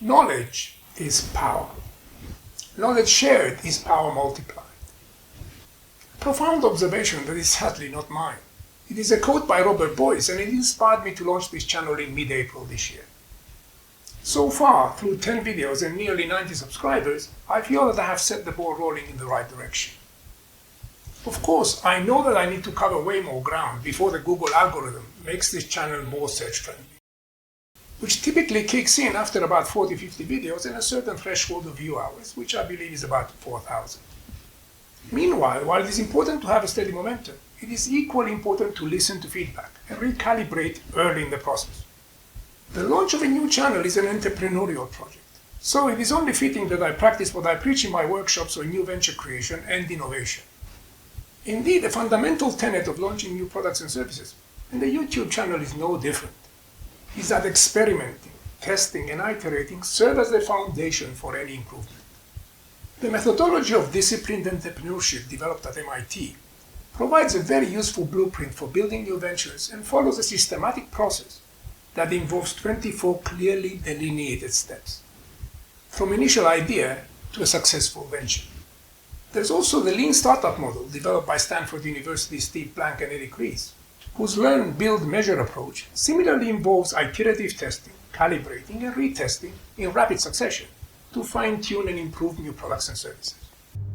Knowledge is power. Knowledge shared is power multiplied. Profound observation that is sadly not mine. It is a quote by Robert Boyce, and it inspired me to launch this channel in mid-April this year. So far, through 10 videos and nearly 90 subscribers, I feel that I have set the ball rolling in the right direction. Of course, I know that I need to cover way more ground before the Google algorithm makes this channel more search-friendly, which typically kicks in after about 40-50 videos and a certain threshold of view hours, which I believe is about 4,000. Meanwhile, while it is important to have a steady momentum, it is equally important to listen to feedback and recalibrate early in the process. The launch of a new channel is an entrepreneurial project, so it is only fitting that I practice what I preach in my workshops on new venture creation and innovation. Indeed, a fundamental tenet of launching new products and services, and the YouTube channel is no different, is that experimenting, testing, and iterating serve as the foundation for any improvement. The methodology of disciplined entrepreneurship developed at MIT provides a very useful blueprint for building new ventures and follows a systematic process that involves 24 clearly delineated steps, from initial idea to a successful venture. There's also the lean startup model developed by Stanford University's Steve Blank and Eric Ries, whose learn, build, measure approach similarly involves iterative testing, calibrating, and retesting in rapid succession to fine-tune and improve new products and services.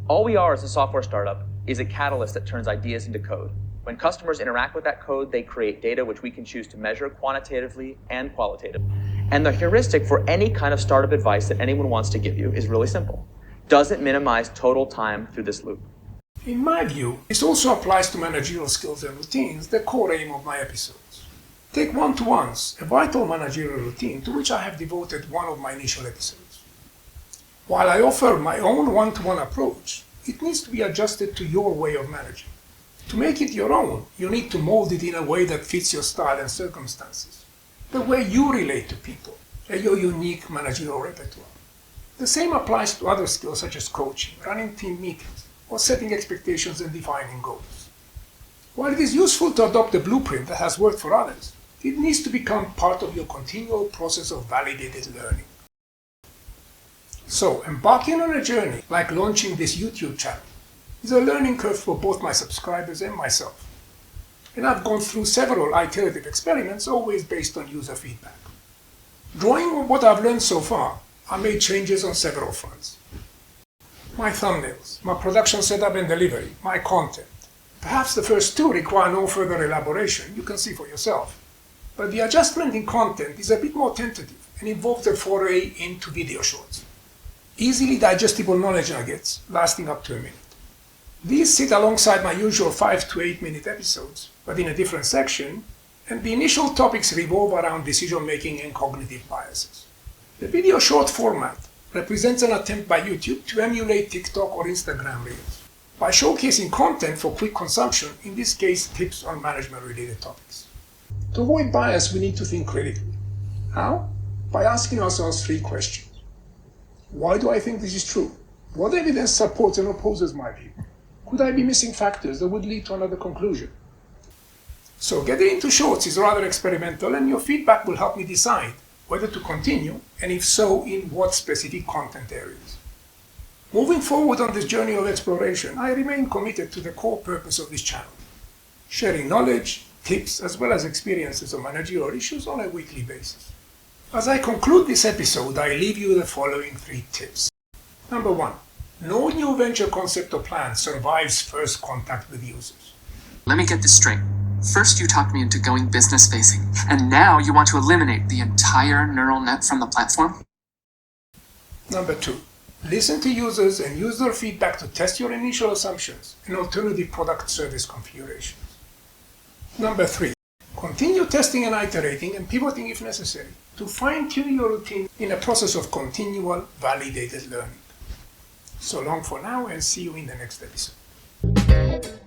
All we are as a software startup is a catalyst that turns ideas into code. When customers interact with that code, they create data which we can choose to measure quantitatively and qualitatively. And the heuristic for any kind of startup advice that anyone wants to give you is really simple. Does it minimize total time through this loop? In my view, this also applies to managerial skills and routines, the core aim of my episodes. Take one-to-ones, a vital managerial routine to which I have devoted one of my initial episodes. While I offer my own one-to-one approach, it needs to be adjusted to your way of managing. To make it your own, you need to mold it in a way that fits your style and circumstances, the way you relate to people, and your unique managerial repertoire. The same applies to other skills such as coaching, running team meetings, or setting expectations and defining goals. While it is useful to adopt a blueprint that has worked for others, it needs to become part of your continual process of validated learning. So, embarking on a journey like launching this YouTube channel is a learning curve for both my subscribers and myself. And I've gone through several iterative experiments, always based on user feedback. Drawing on what I've learned so far, I made changes on several fronts. My thumbnails, my production setup and delivery, my content. Perhaps the first two require no further elaboration, you can see for yourself. But the adjustment in content is a bit more tentative and involves a foray into video shorts. Easily digestible knowledge nuggets lasting up to a minute. These sit alongside my usual 5 to 8 minute episodes, but in a different section, and the initial topics revolve around decision making and cognitive biases. The video short format represents an attempt by YouTube to emulate TikTok or Instagram Reels by showcasing content for quick consumption, in this case tips on management-related topics. To avoid bias, we need to think critically. How? By asking ourselves 3 questions. Why do I think this is true? What evidence supports and opposes my view? Could I be missing factors that would lead to another conclusion? So getting into shorts is rather experimental, and your feedback will help me decide whether to continue, and if so, in what specific content areas. Moving forward on this journey of exploration, I remain committed to the core purpose of this channel, sharing knowledge, tips, as well as experiences on managerial issues on a weekly basis. As I conclude this episode, I leave you the following 3 tips. Number 1. No new venture concept or plan survives first contact with users. Let me get this straight. First you talked me into going business-facing, and now you want to eliminate the entire neural net from the platform? Number 2. Listen to users and use their feedback to test your initial assumptions and alternative product service configurations. Number 3. Continue testing and iterating and pivoting if necessary to fine-tune your routine in a process of continual, validated learning. So long for now, and see you in the next episode.